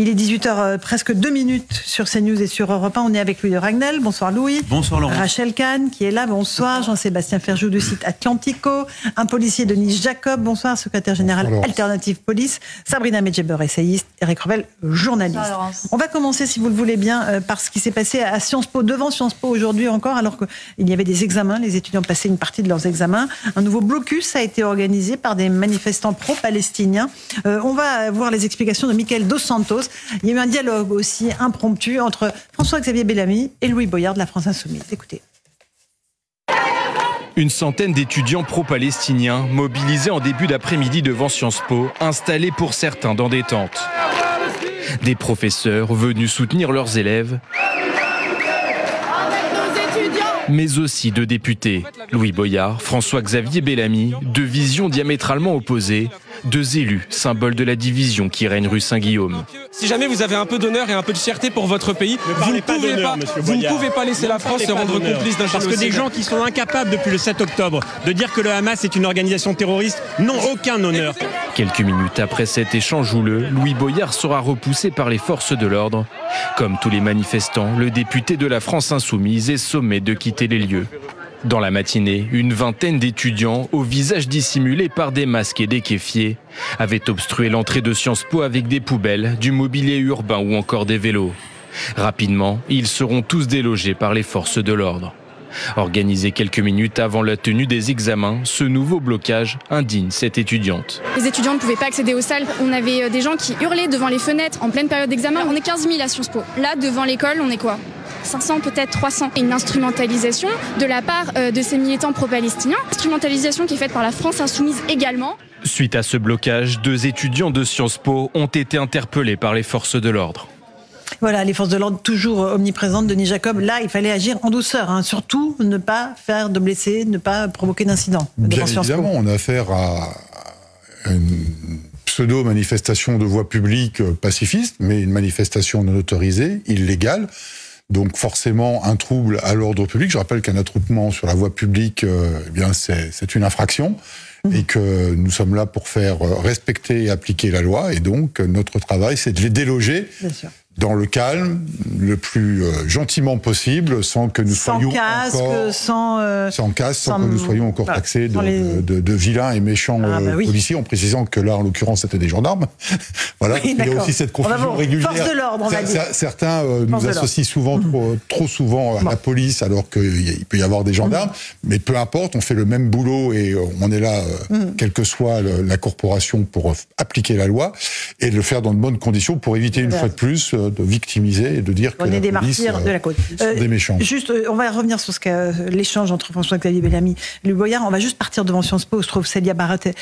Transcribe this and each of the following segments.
Il est 18h, presque 2 minutes sur CNews et sur Europe 1. On est avec Louis de Ragnel. Bonsoir Louis. Bonsoir Laurent. Rachel Kahn qui est là. Bonsoir. Jean-Sébastien Ferjou du site Atlantico. Un policier, Denis Jacob. Bonsoir. Secrétaire général Alternative Police. Sabrina Medjeber, essayiste. Eric Revel, journaliste. Bonsoir, on va commencer, si vous le voulez bien, par ce qui s'est passé à Sciences Po, devant Sciences Po aujourd'hui encore, alors qu'il y avait des examens. Les étudiants passaient une partie de leurs examens. Un nouveau blocus a été organisé par des manifestants pro-palestiniens. On va voir les explications de Michael Dos Santos. Il y a eu un dialogue aussi impromptu entre François-Xavier Bellamy et Louis Boyard de la France Insoumise. Écoutez. Une centaine d'étudiants pro-palestiniens mobilisés en début d'après-midi devant Sciences Po, installés pour certains dans des tentes. Des professeurs venus soutenir leurs élèves, mais aussi deux députés, Louis Boyard, François-Xavier Bellamy, deux visions diamétralement opposées, deux élus, symboles de la division qui règne rue Saint-Guillaume. Si jamais vous avez un peu d'honneur et un peu de fierté pour votre pays, vous ne pouvez pas laisser la France se rendre complice d'un génocide. Parce que des gens qui sont incapables depuis le 7 octobre de dire que le Hamas est une organisation terroriste n'ont aucun honneur. Quelques minutes après cet échange houleux, Louis Boyard sera repoussé par les forces de l'ordre. Comme tous les manifestants, le député de la France Insoumise est sommé de quitter les lieux. Dans la matinée, une vingtaine d'étudiants, au visage dissimulé par des masques et des kéfiers, avaient obstrué l'entrée de Sciences Po avec des poubelles, du mobilier urbain ou encore des vélos. Rapidement, ils seront tous délogés par les forces de l'ordre. Organisé quelques minutes avant la tenue des examens, ce nouveau blocage indigne cette étudiante. Les étudiants ne pouvaient pas accéder aux salles. On avait des gens qui hurlaient devant les fenêtres en pleine période d'examen. On est 15 000 à Sciences Po. Là, devant l'école, on est quoi ? 500, peut-être 300. Une instrumentalisation de la part de ces militants pro-palestiniens. Instrumentalisation qui est faite par la France Insoumise également. Suite à ce blocage, deux étudiants de Sciences Po ont été interpellés par les forces de l'ordre. Voilà, les forces de l'ordre toujours omniprésentes. Denis Jacob, là, il fallait agir en douceur. Hein. Surtout, ne pas faire de blessés, ne pas provoquer d'incidents. Bien évidemment, on a affaire à une pseudo-manifestation de voie publique pacifiste, mais une manifestation non autorisée, illégale. Donc forcément, un trouble à l'ordre public. Je rappelle qu'un attroupement sur la voie publique, eh bien, c'est une infraction. Et que nous sommes là pour faire respecter et appliquer la loi. Et donc, notre travail, c'est de les déloger dans le calme, le plus gentiment possible, sans que nous soyons sans que nous soyons encore taxés de vilains et méchants policiers, en précisant que là, en l'occurrence, c'était des gendarmes. Voilà. Oui, il y a aussi cette confusion régulière. Force de l'ordre, on va dire. Certains nous associent souvent, trop souvent à la police, alors qu'il peut y avoir des gendarmes. Mais peu importe, on fait le même boulot et on est là, quelle que soit la corporation, pour appliquer la loi et de le faire dans de bonnes conditions pour éviter une fois de plus de victimiser et de dire que la police de la côte. Sont des méchants. Juste, on va revenir sur l'échange entre François-Xavier Bellamy et Louis Boyard. On va juste partir devant Sciences Po, où se trouve Célia Barotte et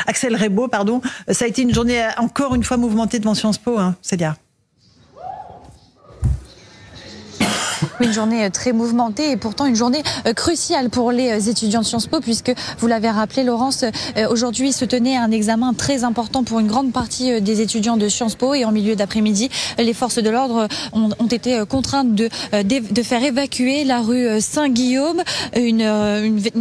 Axel Rebaud, pardon. Ça a été une journée encore une fois mouvementée devant Sciences Po, hein, Célia. Une journée très mouvementée et pourtant une journée cruciale pour les étudiants de Sciences Po, puisque vous l'avez rappelé, Laurence, aujourd'hui se tenait un examen très important pour une grande partie des étudiants de Sciences Po, et en milieu d'après-midi, les forces de l'ordre ont été contraintes de faire évacuer la rue Saint-Guillaume, une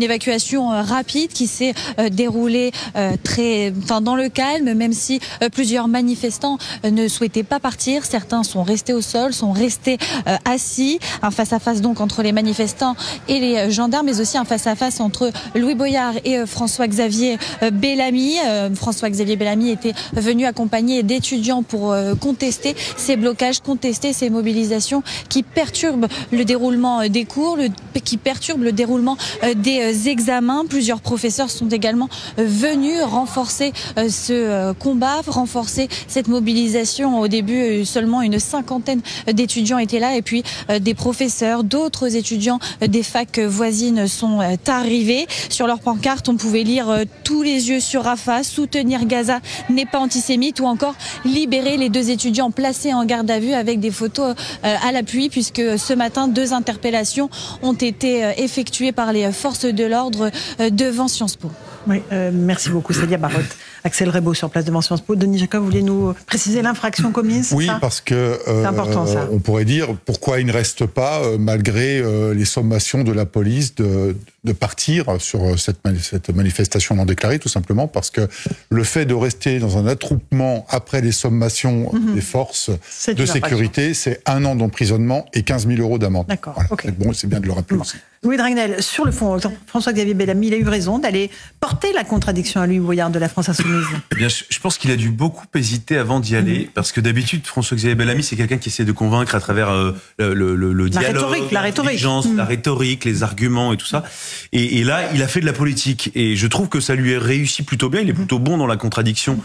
évacuation rapide qui s'est déroulée dans le calme, même si plusieurs manifestants ne souhaitaient pas partir. Certains sont restés au sol, sont restés assis. Un face-à-face donc entre les manifestants et les gendarmes, mais aussi un face-à-face entre Louis Boyard et François-Xavier Bellamy. François-Xavier Bellamy était venu accompagné d'étudiants pour contester ces blocages, contester ces mobilisations qui perturbent le déroulement des cours, qui perturbent le déroulement des examens. Plusieurs professeurs sont également venus renforcer ce combat, renforcer cette mobilisation. Au début, seulement une cinquantaine d'étudiants étaient là, et puis des professeurs, d'autres étudiants des facs voisines sont arrivés. Sur leur pancarte, on pouvait lire « Tous les yeux sur Rafah, soutenir Gaza n'est pas antisémite » ou encore « Libérer les deux étudiants placés en garde à vue » avec des photos à l'appui, puisque ce matin, 2 interpellations ont été effectuées par les forces de l'ordre devant Sciences Po. Oui, merci beaucoup Célia Barotte. Axel Rebaud sur place devant Sciences Po. Denis Jacob, vous voulez nous préciser l'infraction commise? Oui, parce que c'est important, ça. On pourrait dire pourquoi il ne reste pas, malgré les sommations de la police, de partir sur cette manifestation non déclarée, tout simplement parce que le fait de rester dans un attroupement après les sommations des forces de sécurité, c'est 1 an d'emprisonnement et 15 000 € d'amende. D'accord. Voilà. Okay. Bon, c'est bien de le rappeler aussi. Louis Dragnel, sur le fond, François-Xavier Bellamy, il a eu raison d'aller porter la contradiction à Louis Boyard de la France Insoumise. Eh bien, je pense qu'il a dû beaucoup hésiter avant d'y aller, parce que d'habitude, François-Xavier Bellamy, c'est quelqu'un qui essaie de convaincre à travers le dialogue, la rhétorique, la rhétorique, les arguments et tout ça. Et là, il a fait de la politique. Et je trouve que ça lui a réussi plutôt bien. Il est plutôt bon dans la contradiction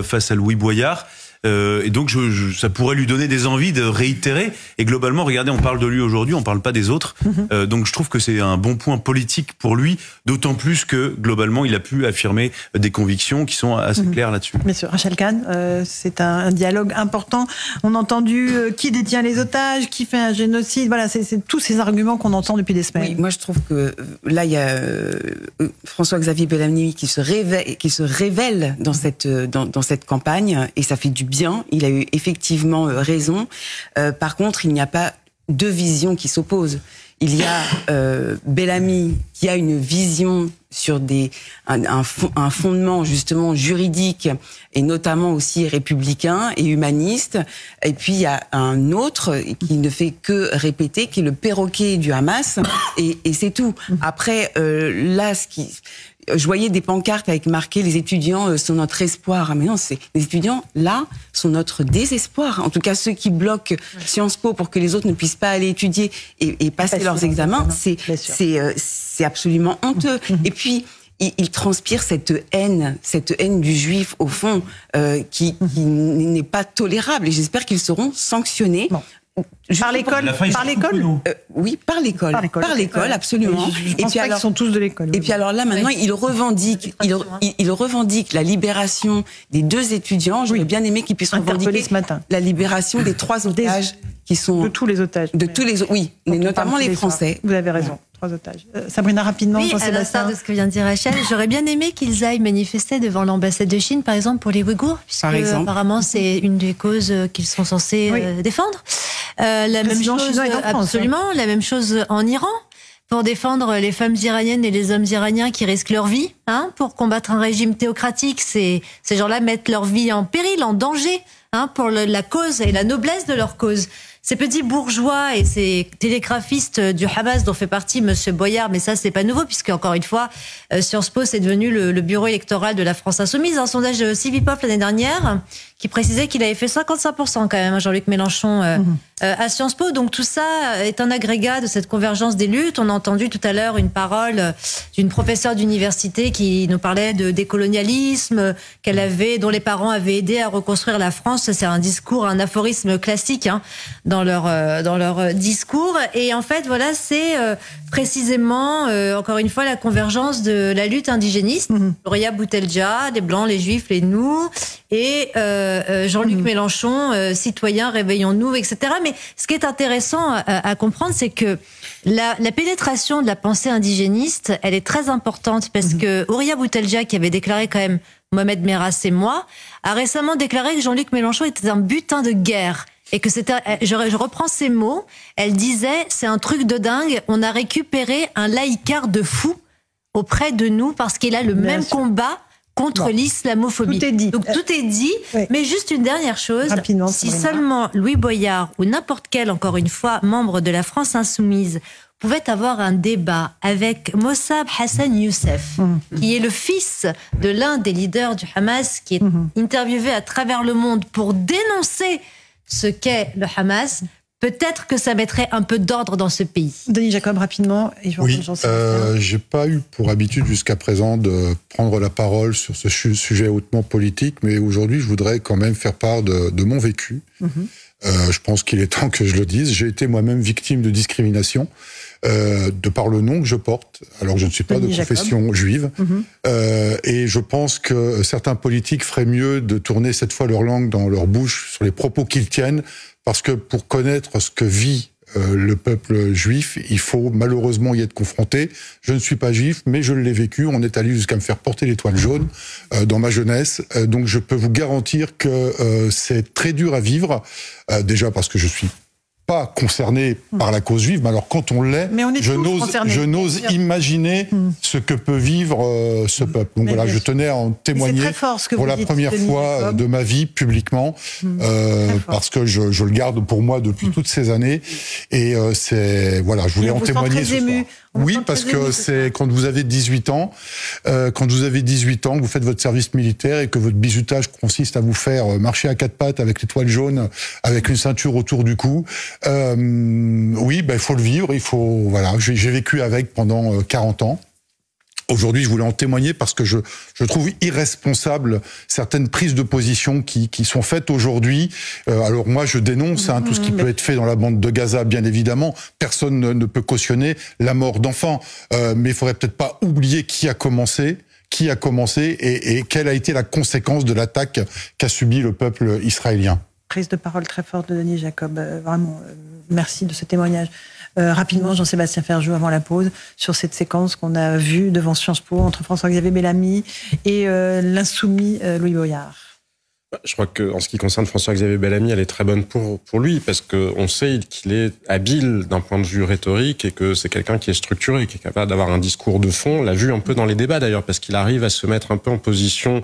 face à Louis Boyard. Et donc, ça pourrait lui donner des envies de réitérer. Et globalement, regardez, on parle de lui aujourd'hui, on parle pas des autres. Donc, je trouve que c'est un bon point politique pour lui, d'autant plus que, globalement, il a pu affirmer des convictions qui sont assez claires là-dessus. Bien sûr. Rachel Kahn, c'est un dialogue important. On a entendu qui détient les otages, qui fait un génocide. Voilà, c'est tous ces arguments qu'on entend depuis des semaines. Oui, moi, je trouve que là, il y a François-Xavier Bellamy qui se révèle dans cette campagne, et ça fait du bien, il a eu effectivement raison. Par contre, il n'y a pas deux visions qui s'opposent. Il y a Bellamy qui a une vision sur un fondement justement juridique et notamment aussi républicain et humaniste. Et puis il y a un autre qui ne fait que répéter, qui est le perroquet du Hamas, et c'est tout. Après, là, je voyais des pancartes avec marqué « Les étudiants sont notre espoir ». Ah mais non, les étudiants, là, sont notre désespoir. En tout cas, ceux qui bloquent Sciences Po pour que les autres ne puissent pas aller étudier et passer leurs examens, c'est absolument honteux. Et puis, il transpire cette haine du juif, au fond, qui n'est pas tolérable. Et j'espère qu'ils seront sanctionnés. Bon. Par l'école, oui, par l'école, absolument. Et puis alors, ils sont tous de l'école. Et puis alors là, maintenant, il revendique la libération des 2 étudiants. J'aurais bien aimé qu'ils puissent revendiquer ce matin la libération des 3 otages qui sont de tous les otages. Oui, mais notamment les Français. Vous avez raison. 3 otages. Sabrina, rapidement. Oui, à l'instar de ce que vient de dire Rachel, j'aurais bien aimé qu'ils aillent manifester devant l'ambassade de Chine, par exemple, pour les Ouïghours, puisque apparemment c'est une des causes qu'ils sont censés défendre. La même chose, absolument, la même chose en Iran, pour défendre les femmes iraniennes et les hommes iraniens qui risquent leur vie, pour combattre un régime théocratique. Ces gens-là mettent leur vie en péril, en danger, pour la cause et la noblesse de leur cause. Ces petits bourgeois et ces télégraphistes du Hamas dont fait partie Monsieur Boyard, mais ça c'est pas nouveau puisque encore une fois Sciences Po c'est devenu le bureau électoral de la France Insoumise. Un sondage de Civipop l'année dernière qui précisait qu'il avait fait 55% quand même, Jean-Luc Mélenchon à Sciences Po. Donc tout ça est un agrégat de cette convergence des luttes. On a entendu tout à l'heure une parole d'une professeure d'université qui nous parlait de décolonialisme dont les parents avaient aidé à reconstruire la France. C'est un discours, un aphorisme classique dans leur discours. Et en fait, voilà, c'est précisément, encore une fois, la convergence de la lutte indigéniste. Rouria Boutelja, les Blancs, les Juifs, les nous, et Jean-Luc Mélenchon, citoyens, réveillons-nous, etc. Mais ce qui est intéressant à comprendre, c'est que la pénétration de la pensée indigéniste, elle est très importante parce que Rouria Boutelja, qui avait déclaré quand même Mohamed Merah, c'est moi, a récemment déclaré que Jean-Luc Mélenchon était un butin de guerre. Et que c'était, je reprends ces mots, elle disait, c'est un truc de dingue, on a récupéré un laïcard de fou auprès de nous parce qu'il a le même combat contre l'islamophobie. Tout est dit. Donc tout est dit, mais juste une dernière chose, si seulement Louis Boyard ou n'importe quel, encore une fois, membre de la France Insoumise pouvait avoir un débat avec Mossab Hassan Youssef, qui est le fils de l'un des leaders du Hamas, qui est interviewé à travers le monde pour dénoncer ce qu'est le Hamas, peut-être que ça mettrait un peu d'ordre dans ce pays. Denis Jacob, rapidement. Et j'ai pas eu pour habitude jusqu'à présent de prendre la parole sur ce sujet hautement politique, mais aujourd'hui, je voudrais quand même faire part de mon vécu. Je pense qu'il est temps que je le dise. J'ai été moi-même victime de discrimination de par le nom que je porte, alors que je ne suis pas de confession juive. Et je pense que certains politiques feraient mieux de tourner cette fois leur langue dans leur bouche sur les propos qu'ils tiennent, parce que pour connaître ce que vit le peuple juif. Il faut malheureusement y être confronté. Je ne suis pas juif, mais je l'ai vécu. On est allé jusqu'à me faire porter l'étoile jaune dans ma jeunesse. Donc je peux vous garantir que c'est très dur à vivre. Déjà parce que je suis pas concerné par la cause juive, mais alors quand on l'est, je n'ose imaginer ce que peut vivre ce peuple. Donc voilà, je tenais à en témoigner pour la première fois de ma vie publiquement, parce que je le garde pour moi depuis toutes ces années, et c'est voilà, je voulais en témoigner ce soir. Oui, parce que c'est quand vous avez 18 ans, que vous faites votre service militaire et que votre bizutage consiste à vous faire marcher à quatre pattes avec l'étoile jaune, avec une ceinture autour du cou. Oui, il faut le vivre, voilà. J'ai vécu avec pendant 40 ans. Aujourd'hui, je voulais en témoigner parce que je trouve irresponsable certaines prises de position qui sont faites aujourd'hui. Alors moi, je dénonce tout ce qui peut être fait dans la bande de Gaza, bien évidemment. Personne ne peut cautionner la mort d'enfants. Mais il faudrait peut-être pas oublier qui a commencé et quelle a été la conséquence de l'attaque qu'a subi le peuple israélien. Prise de parole très forte de Denis Jacob. Vraiment, merci de ce témoignage. Rapidement, Jean-Sébastien Ferjou, avant la pause, sur cette séquence qu'on a vue devant Sciences Po entre François-Xavier Bellamy et l'insoumis Louis Boyard. Je crois qu'en ce qui concerne François-Xavier Bellamy, elle est très bonne pour lui, parce qu'on sait qu'il est habile d'un point de vue rhétorique et que c'est quelqu'un qui est structuré, qui est capable d'avoir un discours de fond. On l'a vu un peu dans les débats d'ailleurs, parce qu'il arrive à se mettre un peu en position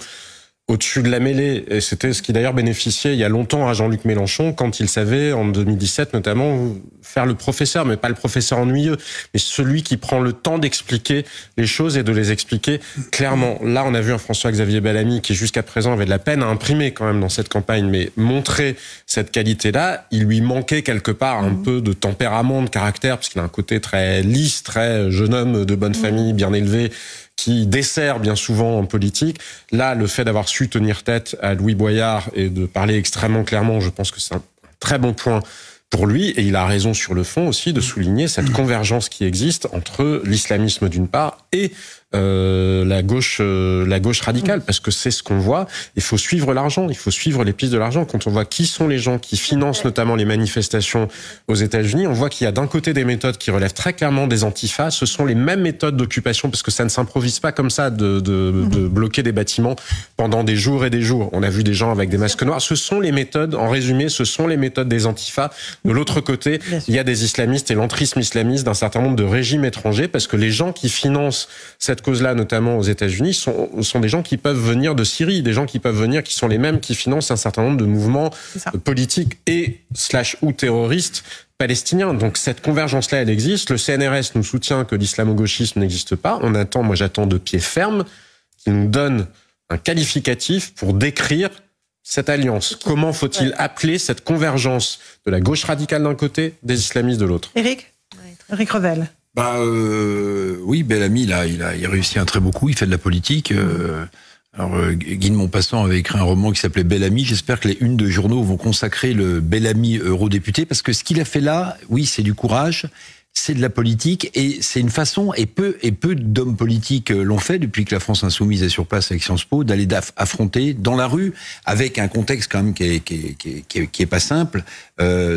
au-dessus de la mêlée. Et c'était ce qui d'ailleurs bénéficiait il y a longtemps à Jean-Luc Mélenchon, quand il savait, en 2017 notamment, faire le professeur, mais pas le professeur ennuyeux, mais celui qui prend le temps d'expliquer les choses et de les expliquer clairement. Là, on a vu un François-Xavier Bellamy qui jusqu'à présent avait de la peine à imprimer quand même dans cette campagne, mais montrer cette qualité-là, il lui manquait quelque part un peu de tempérament, de caractère, parce qu'il a un côté très lisse, très jeune homme de bonne famille, bien élevé, qui dessert bien souvent en politique. Là, le fait d'avoir su tenir tête à Louis Boyard et de parler extrêmement clairement, je pense que c'est un très bon point pour lui, et il a raison sur le fond aussi de souligner cette convergence qui existe entre l'islamisme d'une part et la gauche radicale, parce que c'est ce qu'on voit. Il faut suivre l'argent, il faut suivre les pistes de l'argent. Quand on voit qui sont les gens qui financent notamment les manifestations aux États-Unis, on voit qu'il y a d'un côté des méthodes qui relèvent très clairement des antifas. Ce sont les mêmes méthodes d'occupation, parce que ça ne s'improvise pas comme ça de bloquer des bâtiments pendant des jours et des jours. On a vu des gens avec des masques noirs. Ce sont les méthodes, en résumé, ce sont les méthodes des antifas. De l'autre côté, il y a des islamistes et l'entrisme islamiste d'un certain nombre de régimes étrangers, parce que les gens qui financent cette cause-là, notamment aux États-Unis, sont des gens qui peuvent venir de Syrie, des gens qui peuvent venir, qui sont les mêmes qui financent un certain nombre de mouvements politiques et /ou terroristes palestiniens. Donc cette convergence-là, elle existe. Le CNRS nous soutient que l'islamo-gauchisme n'existe pas. Moi j'attends de pied ferme qu'il nous donne un qualificatif pour décrire cette alliance. Comment faut-il appeler cette convergence de la gauche radicale d'un côté, des islamistes de l'autre? Éric Revel. Oui, Bellamy, il a réussi un très beau coup, il fait de la politique. Alors, Guy de Maupassant avait écrit un roman qui s'appelait Bellamy. J'espère que les unes de journaux vont consacrer le Bellamy eurodéputé, parce que ce qu'il a fait là, oui, c'est du courage, c'est de la politique, et c'est une façon, et peu d'hommes politiques l'ont fait depuis que la France Insoumise est sur place avec Sciences Po, d'aller affronter dans la rue, avec un contexte quand même qui est pas simple,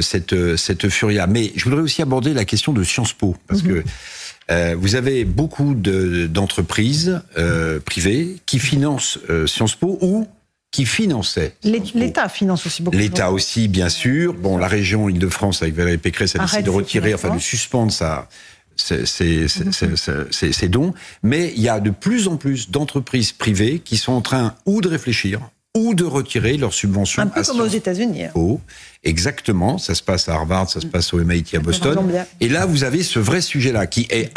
cette furia. Mais je voudrais aussi aborder la question de Sciences Po, parce que vous avez beaucoup d'entreprises privées qui financent Sciences Po ou qui finançait. L'État finance aussi beaucoup. L'État aussi, bien sûr. Bon, la région Île-de-France, avec Valérie Pécresse, a décidé de retirer, de suspendre ses dons. Mais il y a de plus en plus d'entreprises privées qui sont en train ou de réfléchir ou de retirer leurs subventions. Un peu comme aux États-Unis. Exactement. Ça se passe à Harvard, ça se passe au MIT à Boston. Et là, vous avez ce vrai sujet-là qui est,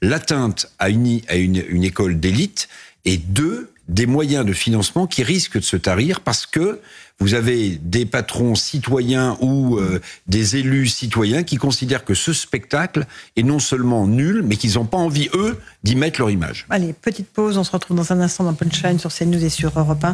l'atteinte à une école d'élite, et 2, des moyens de financement qui risquent de se tarir parce que vous avez des patrons citoyens ou des élus citoyens qui considèrent que ce spectacle est non seulement nul, mais qu'ils n'ont pas envie, eux, d'y mettre leur image. Allez, petite pause, on se retrouve dans un instant dans Punchline sur CNews et sur Europe 1.